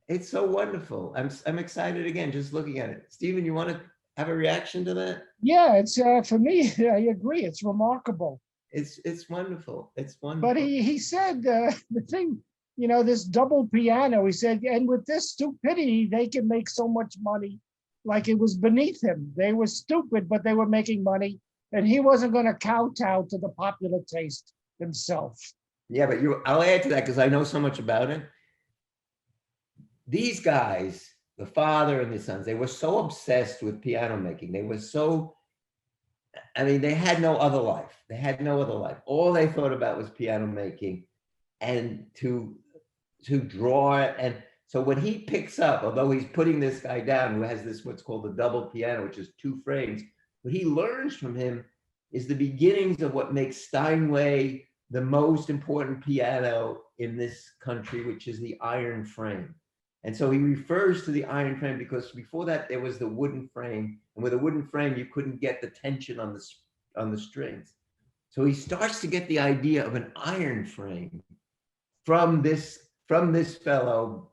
It's so wonderful. I'm excited again, just looking at it. Stephen, you want to have a reaction to that? Yeah, it's for me, I agree. It's remarkable. It's wonderful. It's wonderful. But he said the thing, you know, this double piano, he said, and with this stupidity, they can make so much money, like it was beneath him. They were stupid, but they were making money, and he wasn't going to kowtow to the popular taste himself. Yeah, but I'll add to that because I know so much about it. These guys, the father and the sons, they were so obsessed with piano making. They were so, I mean, they had no other life. They had no other life. All they thought about was piano making and to draw it. And so when he picks up, although he's putting this guy down who has this, what's called the double piano, which is 2 frames, what he learns from him is the beginnings of what makes Steinway the most important piano in this country, which is the iron frame. And so he refers to the iron frame because before that there was the wooden frame, and with a wooden frame you couldn't get the tension on the strings. So he starts to get the idea of an iron frame from this fellow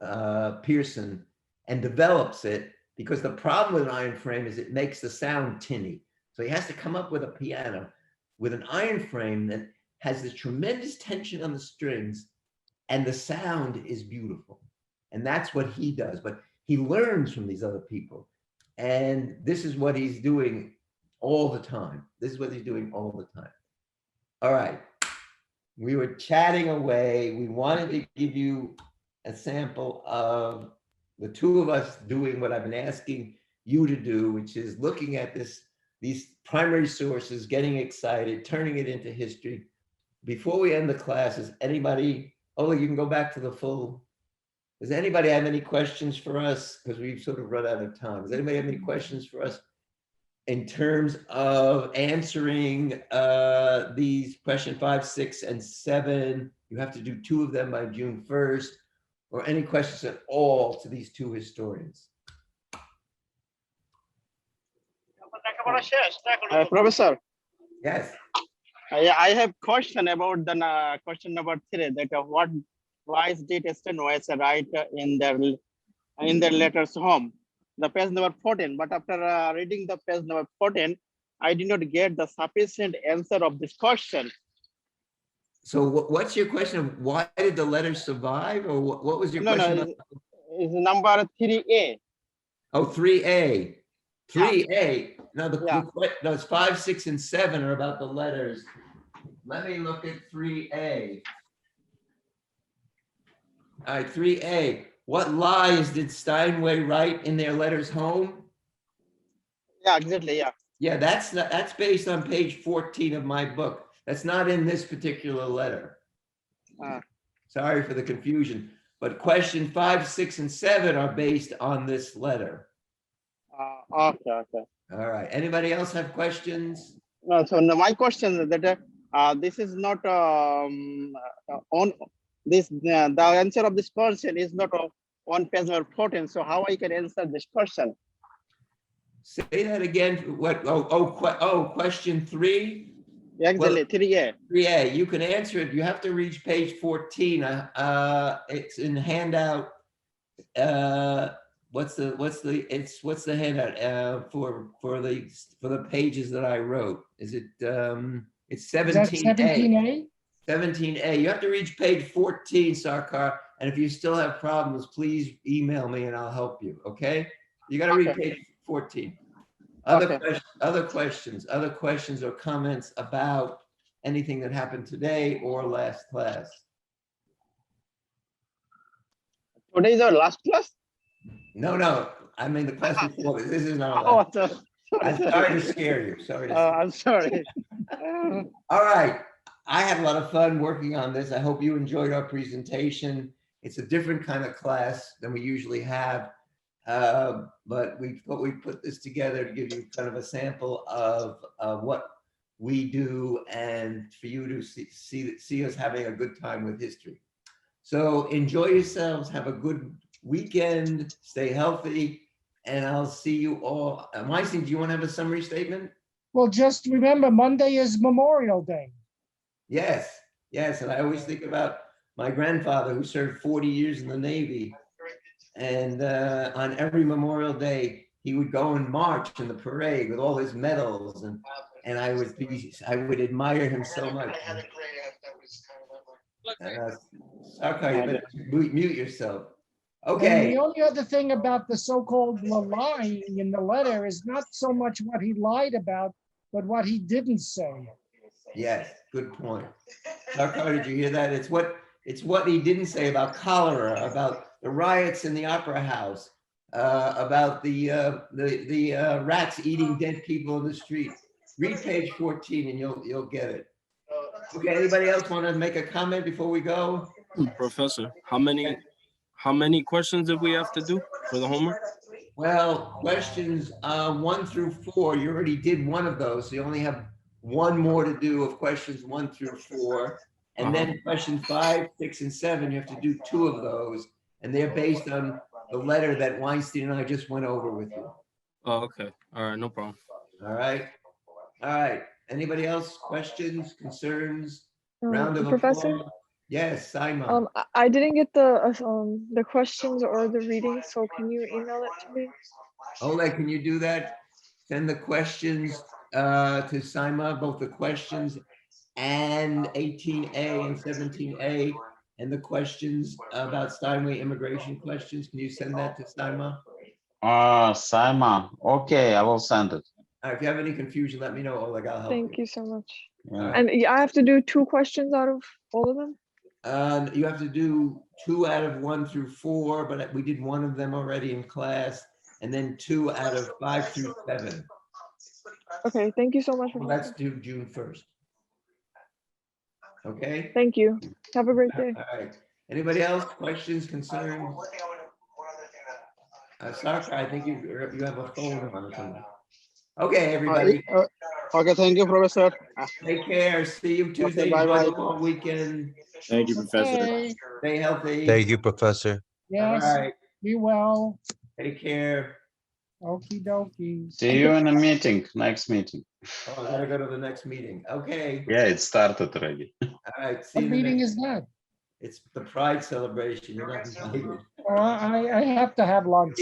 Pearson, and develops it, because the problem with an iron frame is it makes the sound tinny. So he has to come up with a piano with an iron frame that has this tremendous tension on the strings, and the sound is beautiful. And that's what he does, but he learns from these other people. And this is what he's doing all the time. This is what he's doing all the time. All right, we were chatting away. We wanted to give you a sample of the two of us doing what I've been asking you to do, which is looking at these primary sources, getting excited, turning it into history. Before we end the class, is anybody, you can go back to the full. Does anybody have any questions for us? Because we've sort of run out of time. Does anybody have any questions for us in terms of answering these question 5, 6, and 7? You have to do 2 of them by June 1st, or any questions at all to these 2 historians. Professor, Yes. I have question about the question number 3. That why did Steinway write in their letters home, the page number 14? But after reading the page number 14, I did not get the sufficient answer of this question. So what's your question? Why did the letters survive, or what was your question? No, it's number 3A. Oh, 3A. 3A. No, Yeah. no, it's 5, 6, and 7 are about the letters. Let me look at 3A. All right, 3A. What lies did Steinway write in their letters home? Yeah, exactly. Yeah. Yeah, that's based on page 14 of my book. That's not in this particular letter. Uh, Sorry for the confusion, but question 5, 6, and 7 are based on this letter. okay. Okay. All right. Anybody else have questions? No, so now my question is that this is not on this. The answer of this question is not on page number 14. So how I can answer this question? Say that again. What? Question 3. Exactly. 3A. 3A. You can answer it. You have to reach page 14. It's in handout. What's the handout for the pages that I wrote? Is it it's Is that 17A. 17A? 17A. You have to reach page 14, Sarkar. And if you still have problems, please email me and I'll help you. Okay? You got to read page 14. Other questions or comments about anything that happened today or last class? Today is our last class. No. I mean the class before. This is not. Oh, I'm sorry to scare you. Sorry to. I'm sorry. All right. I had a lot of fun working on this. I hope you enjoyed our presentation. It's a different kind of class than we usually have. But we put this together to give you kind of a sample of what we do and for you to see us having a good time with history. So enjoy yourselves. Have a good weekend. Stay healthy. And I'll see you all. Meissen, do you want to have a summary statement? Well, just remember, Monday is Memorial Day. Yes. And I always think about my grandfather who served 40 years in the Navy. And on every Memorial Day, he would go and march in the parade with all his medals. And I would admire him so much. Sarkar, you better mute yourself. Okay. And the only other thing about the so-called lying in the letter is not so much what he lied about, but what he didn't say. Yes, good point. Sarkar, did you hear that? It's what he didn't say about cholera, about the riots in the opera house, about the rats eating dead people in the street. Read page 14 and you'll get it. Okay, anybody else want to make a comment before we go? Professor, how many questions did we have to do for the homework? Well, questions 1 through 4, you already did one of those, so you only have one more to do of questions 1 through 4. And then question 5, 6, and 7, you have to do 2 of those. And they're based on the letter that Weinstein and I just went over with you. Oh, okay. All right, no problem. All right. Anybody else? Questions, concerns? Round of Professor? applause? Yes, Simon. I didn't get the questions or the reading, so can you email it to me? Oleg, can you do that? Send the questions to Saima, both the questions and 18A and 17A, and the questions about Steinway immigration questions. Can you send that to Saima? Simon. Okay, I will send it. All right, if you have any confusion, let me know, Oleg. I'll help you. Thank you so much. Yeah. And I have to do 2 questions out of all of them? You have to do 2 out of 1 through 4, but we did 1 of them already in class, and then 2 out of 5 through 7. Okay, thank you so much. Well, that's due June 1st. Okay? Thank you. Have a great day. All right. Anybody else? Questions, concerns? Sarkar, I think you have a phone on or something. Okay, everybody. Okay, thank you, Professor. Take care. See you Tuesday. Okay, bye-bye. Enjoy the long weekend. Thank you, Professor. Okay. Stay healthy. Thank you, Professor. Yes, All right. be well. Take care. Okie dokie. See you in a meeting, next meeting. Oh, I gotta go to the next meeting. Okay. Yeah, it started already. All right. See What you. in the meeting next- is that? It's the Pride celebration. You're not invited. I have to have lunch.